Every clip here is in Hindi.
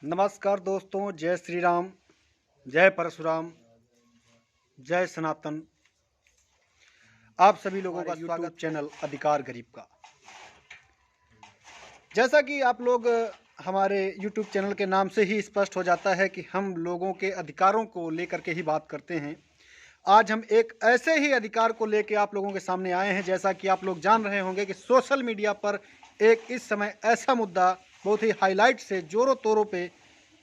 नमस्कार दोस्तों, जय श्री राम, जय परशुराम, जय सनातन। आप सभी लोगों का स्वागत चैनल अधिकार गरीब का। जैसा कि आप लोग हमारे YouTube चैनल के नाम से ही स्पष्ट हो जाता है कि हम लोगों के अधिकारों को लेकर के ही बात करते हैं। आज हम एक ऐसे ही अधिकार को लेकर आप लोगों के सामने आए हैं। जैसा कि आप लोग जान रहे होंगे कि सोशल मीडिया पर एक इस समय ऐसा मुद्दा बहुत ही हाईलाइट से जोरों तोरों पे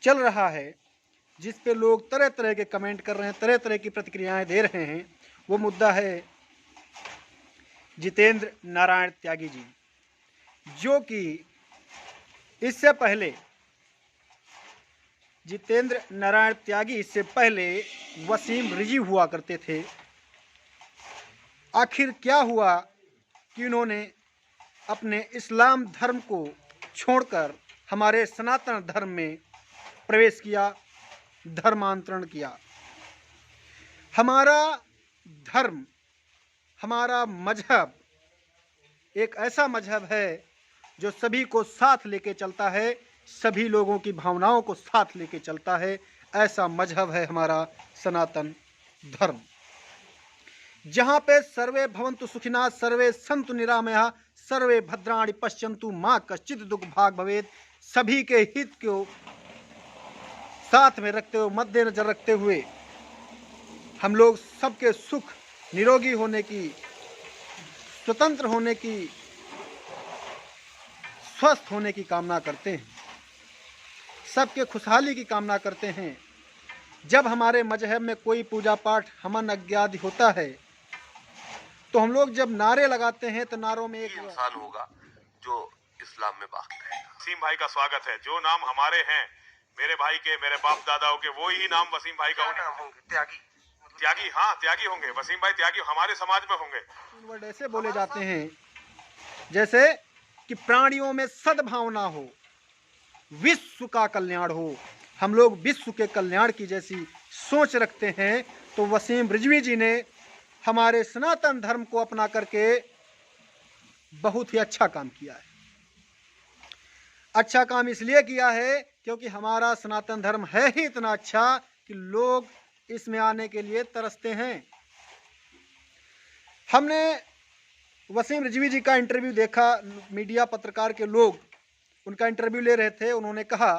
चल रहा है, जिस पे लोग तरह तरह के कमेंट कर रहे हैं, तरह तरह की प्रतिक्रियाएं दे रहे हैं। वो मुद्दा है जितेंद्र नारायण त्यागी जी, जो कि इससे पहले जितेंद्र नारायण त्यागी इससे पहले वसीम रिजी हुआ करते थे। आखिर क्या हुआ कि उन्होंने अपने इस्लाम धर्म को छोड़कर हमारे सनातन धर्म में प्रवेश किया, धर्मांतरण किया। हमारा धर्म, हमारा मजहब एक ऐसा मजहब है जो सभी को साथ लेके चलता है, सभी लोगों की भावनाओं को साथ लेके चलता है। ऐसा मजहब है हमारा सनातन धर्म, जहाँ पे सर्वे भवन्तु सुखिनः, सर्वे सन्तु निरामयाः, सर्वे भद्राणि पश्यन्तु मा कश्चित् दुःख भाग् भवेत्। सभी के हित को साथ में रखते हुए, मद्देनजर रखते हुए हम लोग सबके सुख, निरोगी होने की, स्वतंत्र होने की, स्वस्थ होने की कामना करते हैं, सबके खुशहाली की कामना करते हैं। जब हमारे मजहब में कोई पूजा पाठ, हवन यज्ञ होता है, तो हम लोग जब नारे लगाते हैं तो नारों में एक इंसान होगा जो इस्लाम में बात करेगा। वसीम भाई का स्वागत है। जो नाम हमारे हैं, मेरे भाई के, मेरे बाप दादाओं के, वो ही नाम वसीम भाई का होंगे। त्यागी, हाँ त्यागी होंगे। वसीम भाई त्यागी हमारे समाज में होंगे। वर्ड ऐसे बोले जाते हैं जैसे कि प्राणियों में सद्भावना हो, विश्व का कल्याण हो। हम लोग विश्व के कल्याण की जैसी सोच रखते हैं। तो वसीम रिजवी जी ने हमारे सनातन धर्म को अपना करके बहुत ही अच्छा काम किया है। अच्छा काम इसलिए किया है क्योंकि हमारा सनातन धर्म है ही इतना अच्छा कि लोग इसमें आने के लिए तरसते हैं। हमने वसीम रिजवी जी का इंटरव्यू देखा, मीडिया पत्रकार के लोग उनका इंटरव्यू ले रहे थे। उन्होंने कहा,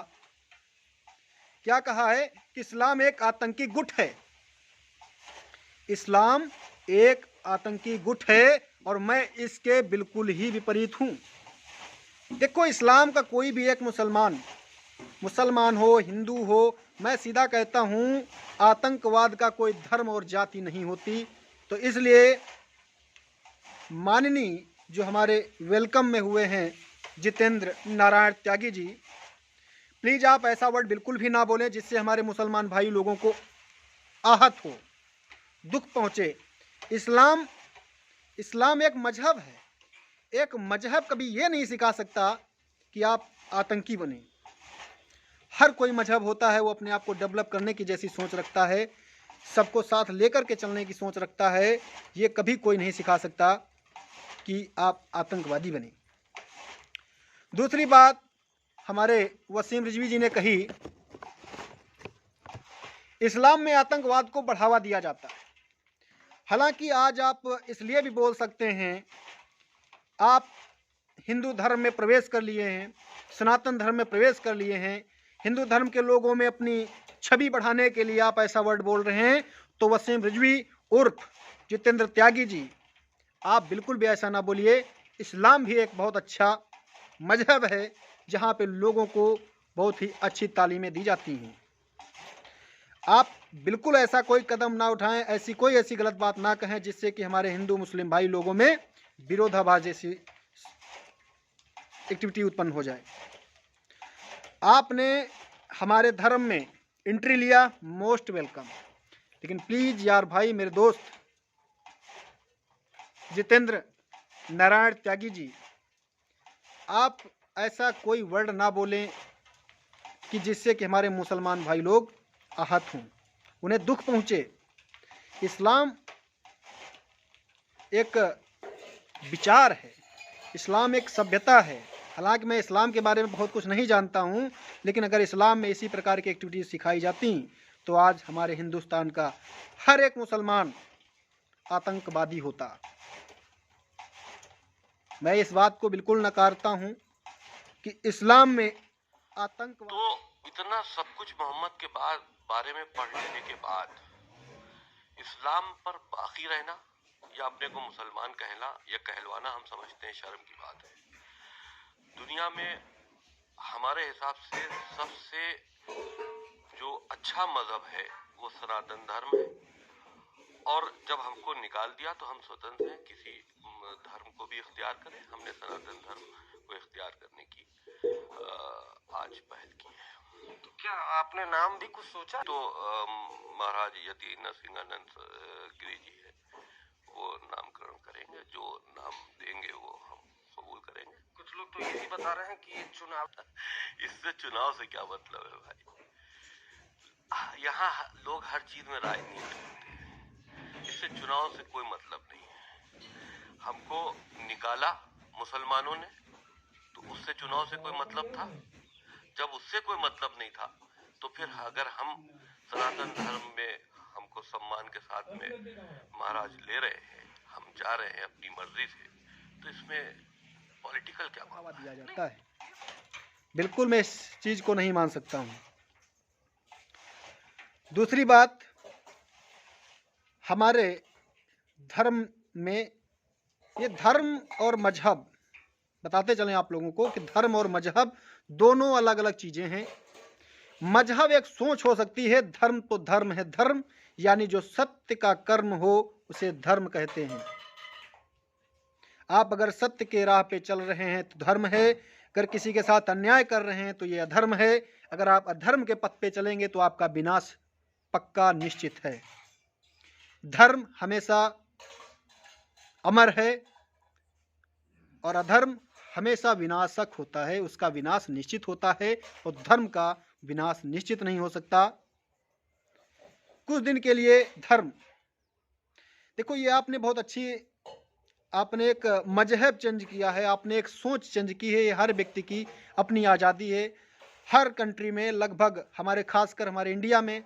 क्या कहा है कि इस्लाम एक आतंकी गुट है। इस्लाम एक आतंकी गुट है और मैं इसके बिल्कुल ही विपरीत हूँ। देखो, इस्लाम का कोई भी एक मुसलमान हो, हिंदू हो, मैं सीधा कहता हूँ आतंकवाद का कोई धर्म और जाति नहीं होती। तो इसलिए माननीय जो हमारे वेलकम में हुए हैं जितेंद्र नारायण त्यागी जी, प्लीज़ आप ऐसा वर्ड बिल्कुल भी ना बोलें जिससे हमारे मुसलमान भाई लोगों को आहत हो, दुख पहुँचे। इस्लाम एक मजहब है। एक मजहब कभी ये नहीं सिखा सकता कि आप आतंकी बने। हर कोई मजहब होता है, वो अपने आप को डेवलप करने की जैसी सोच रखता है, सबको साथ लेकर के चलने की सोच रखता है। ये कभी कोई नहीं सिखा सकता कि आप आतंकवादी बने। दूसरी बात हमारे वसीम रिजवी जी ने कही, इस्लाम में आतंकवाद को बढ़ावा दिया जाता है। हालांकि आज आप इसलिए भी बोल सकते हैं, आप हिंदू धर्म में प्रवेश कर लिए हैं, सनातन धर्म में प्रवेश कर लिए हैं, हिंदू धर्म के लोगों में अपनी छवि बढ़ाने के लिए आप ऐसा वर्ड बोल रहे हैं। तो वसीम रिजवी उर्फ जितेंद्र त्यागी जी, आप बिल्कुल भी ऐसा ना बोलिए। इस्लाम भी एक बहुत अच्छा मजहब है जहाँ पे लोगों को बहुत ही अच्छी तालीमें दी जाती हैं। आप बिल्कुल ऐसा कोई कदम ना उठाएं, ऐसी गलत बात ना कहें जिससे कि हमारे हिंदू मुस्लिम भाई लोगों में विरोधाभास जैसी एक्टिविटी उत्पन्न हो जाए। आपने हमारे धर्म में एंट्री लिया, मोस्ट वेलकम। लेकिन प्लीज़ यार भाई, मेरे दोस्त जितेंद्र नारायण त्यागी जी, आप ऐसा कोई वर्ड ना बोलें कि जिससे कि हमारे मुसलमान भाई लोग आहत हों, उन्हें दुख पहुँचे। इस्लाम एक विचार है, इस्लाम एक सभ्यता है, हालांकि मैं इस्लाम के बारे में बहुत कुछ नहीं जानता हूं, लेकिन अगर इस्लाम में इसी प्रकार की एक्टिविटीज़ सिखाई जाती तो आज हमारे हिंदुस्तान का हर एक मुसलमान आतंकवादी होता। मैं इस बात को बिल्कुल नकारता हूं कि इस्लाम में आतंकवाद। तो इतना सब कुछ मोहम्मद के बारे में पढ़ लेने के बाद इस्लाम पर बाकी रहना या अपने को मुसलमान कहना या कहलवाना हम समझते हैं शर्म की बात है। दुनिया में हमारे हिसाब से सबसे जो अच्छा मजहब है वो सनातन धर्म है, और जब हमको निकाल दिया तो हम स्वतंत्र हैं, किसी धर्म को भी इख्तियार करें। हमने सनातन धर्म को इख्तियार करने की आज पहल की है। तो क्या आपने नाम भी कुछ सोचा? तो महाराज यति नरसिंहानंद गिरी जी है, वो नामकरण करेंगे, जो नाम देंगे वो हम कबूल करेंगे। कुछ लोग तो ये भी बता रहे हैं कि ये चुनाव इससे चुनाव से क्या मतलब है भाई? यहाँ लोग हर चीज में राजनीति करते हैं, इससे चुनाव से कोई मतलब नहीं है। हमको निकाला मुसलमानों ने तो उससे चुनाव से कोई मतलब था? जब उससे कोई मतलब नहीं था तो फिर अगर हम सनातन धर्म में हमको सम्मान के साथ में महाराज ले रहे हैं, हम जा रहे हैं अपनी मर्जी से, तो इसमें पॉलिटिकल क्या बढ़ावा दिया जाता है? बिल्कुल मैं इस चीज को नहीं मान सकता हूँ। दूसरी बात, हमारे धर्म में ये धर्म और मजहब, बताते चलें आप लोगों को कि धर्म और मजहब दोनों अलग अलग चीजें हैं। मजहब एक सोच हो सकती है, धर्म तो धर्म है। धर्म यानी जो सत्य का कर्म हो उसे धर्म कहते हैं। आप अगर सत्य के राह पे चल रहे हैं तो धर्म है, अगर किसी के साथ अन्याय कर रहे हैं तो ये अधर्म है। अगर आप अधर्म के पथ पे चलेंगे तो आपका विनाश पक्का निश्चित है। धर्म हमेशा अमर है और अधर्म हमेशा विनाशक होता है, उसका विनाश निश्चित होता है, और धर्म का विनाश निश्चित नहीं हो सकता। कुछ दिन के लिए धर्म, देखो ये आपने बहुत अच्छी, आपने एक मजहब चेंज किया है, आपने एक सोच चेंज की है। ये हर व्यक्ति की अपनी आज़ादी है। हर कंट्री में लगभग, हमारे खासकर हमारे इंडिया में,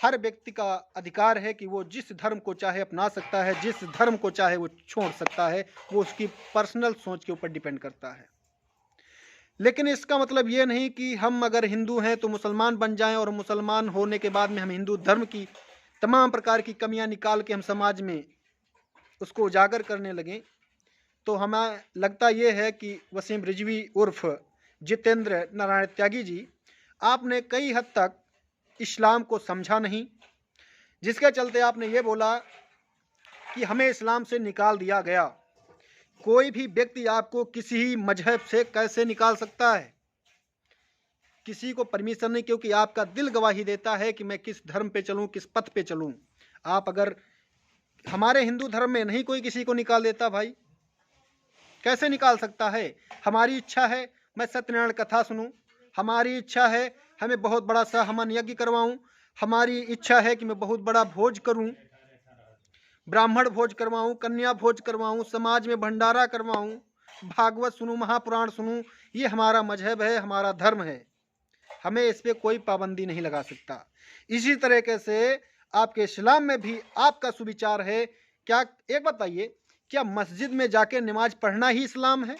हर व्यक्ति का अधिकार है कि वो जिस धर्म को चाहे अपना सकता है, जिस धर्म को चाहे वो छोड़ सकता है। वो उसकी पर्सनल सोच के ऊपर डिपेंड करता है। लेकिन इसका मतलब ये नहीं कि हम अगर हिंदू हैं तो मुसलमान बन जाएं और मुसलमान होने के बाद में हम हिंदू धर्म की तमाम प्रकार की कमियां निकाल के हम समाज में उसको उजागर करने लगें। तो हमें लगता ये है कि वसीम रिजवी उर्फ जितेंद्र नारायण त्यागी जी, आपने कई हद तक इस्लाम को समझा नहीं, जिसके चलते आपने ये बोला कि हमें इस्लाम से निकाल दिया गया। कोई भी व्यक्ति आपको किसी मजहब से कैसे निकाल सकता है? किसी को परमिशन नहीं, क्योंकि आपका दिल गवाही देता है कि मैं किस धर्म पे चलूं, किस पथ पे चलूं। आप अगर, हमारे हिंदू धर्म में नहीं कोई किसी को निकाल देता भाई, कैसे निकाल सकता है? हमारी इच्छा है मैं सत्यनारायण कथा सुनूं, हमारी इच्छा है हमें बहुत बड़ा सा हवन यज्ञ करवाऊं, हमारी इच्छा है कि मैं बहुत बड़ा भोज करूं, ब्राह्मण भोज करवाऊं, कन्या भोज करवाऊं, समाज में भंडारा करवाऊं, भागवत सुनूं, महापुराण सुनूं। ये हमारा मजहब है, हमारा धर्म है, हमें इस पर कोई पाबंदी नहीं लगा सकता। इसी तरीके से आपके इस्लाम में भी आपका सुविचार है। क्या, एक बताइए, क्या मस्जिद में जाके नमाज पढ़ना ही इस्लाम है?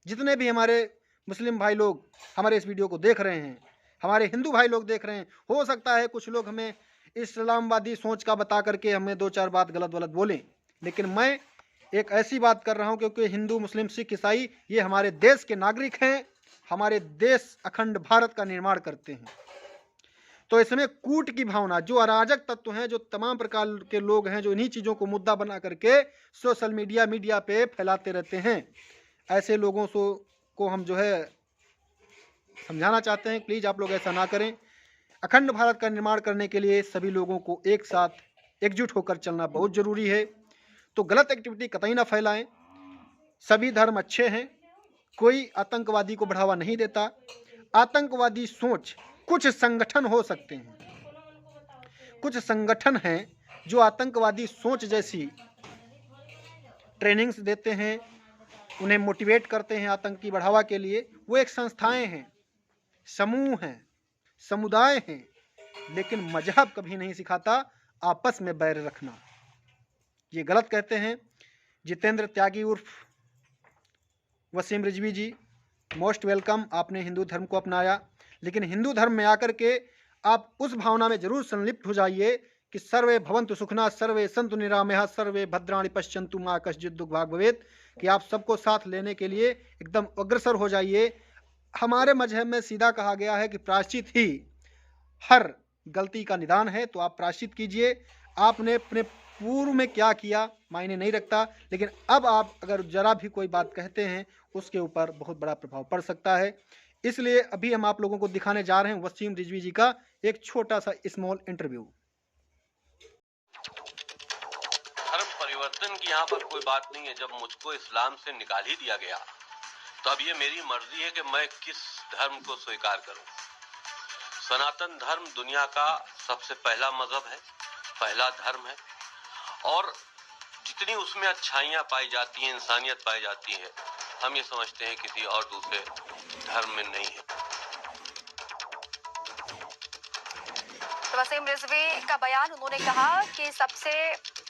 जितने भी हमारे मुस्लिम भाई लोग हमारे इस वीडियो को देख रहे हैं, हमारे हिंदू भाई लोग देख रहे हैं, हो सकता है कुछ लोग हमें इस्लामवादी सोच का बता करके हमें दो चार बात गलत गलत बोलें, लेकिन मैं एक ऐसी बात कर रहा हूं क्योंकि हिंदू, मुस्लिम, सिख, ईसाई ये हमारे देश के नागरिक हैं, हमारे देश अखंड भारत का निर्माण करते हैं। तो इसमें कूट की भावना, जो अराजक तत्व हैं, जो तमाम प्रकार के लोग हैं, जो इन्हीं चीज़ों को मुद्दा बना करके सोशल मीडिया पे फैलाते रहते हैं, ऐसे लोगों को हम जो है समझाना चाहते हैं, प्लीज़ आप लोग ऐसा ना करें। अखंड भारत का निर्माण करने के लिए सभी लोगों को एक साथ एकजुट होकर चलना बहुत ज़रूरी है। तो गलत एक्टिविटी कतई ना फैलाएं। सभी धर्म अच्छे हैं, कोई आतंकवादी को बढ़ावा नहीं देता। आतंकवादी सोच, कुछ संगठन हो सकते हैं, कुछ संगठन हैं जो आतंकवादी सोच जैसी ट्रेनिंग्स देते हैं, उन्हें मोटिवेट करते हैं आतंक की बढ़ावा के लिए, वो एक संस्थाएं हैं, समूह हैं, समुदाय हैं, लेकिन मजहब कभी नहीं सिखाता आपस में बैर रखना। ये गलत कहते हैं। जितेंद्र त्यागी उर्फ वसीम रिजवी जी, मोस्ट वेलकम। आपने हिंदू धर्म को अपनाया, लेकिन हिंदू धर्म में आकर के आप उस भावना में जरूर संलिप्त हो जाइए कि सर्वे भवन्तु सुखिनः, सर्वे सन्तु निरामयाः, सर्वे भद्राणि पश्यन्तु मा कश्चित् दुर्भाग् भवेत्, कि आप सबको साथ लेने के लिए एकदम अग्रसर हो जाइए। हमारे मजहब में सीधा कहा गया है कि प्रायश्चित ही हर गलती का निदान है, तो आप प्रायश्चित कीजिए। आपने अपने पूर्व में क्या किया मायने नहीं रखता, लेकिन अब आप अगर जरा भी कोई बात कहते हैं उसके ऊपर बहुत बड़ा प्रभाव पड़ सकता है। इसलिए अभी हम आप लोगों को दिखाने जा रहे हैं वसीम रिजवी जी का एक छोटा सा स्मॉल इंटरव्यू। धर्म परिवर्तन की यहाँ पर कोई बात नहीं है। जब मुझको इस्लाम से निकाल ही दिया गया तो अब ये मेरी मर्जी है कि मैं किस धर्म को स्वीकार करूं। सनातन धर्म दुनिया का सबसे पहला मजहब है, पहला धर्म है, और जितनी उसमें अच्छाइयाँ पाई जाती हैं, इंसानियत पाई जाती है, हम ये समझते हैं किसी और दूसरे धर्म में नहीं है। तो वसीम रिजवी का बयान, उन्होंने कहा कि सबसे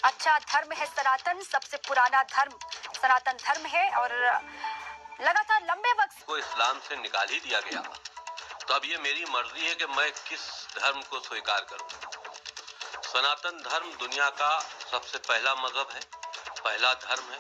अच्छा धर्म है सनातन, सबसे पुराना धर्म सनातन धर्म है, और लगातार लंबे वक्त को इस्लाम से निकाल ही दिया गया तो अब ये मेरी मर्जी है कि मैं किस धर्म को स्वीकार करूं। सनातन धर्म दुनिया का सबसे पहला मजहब है, पहला धर्म है,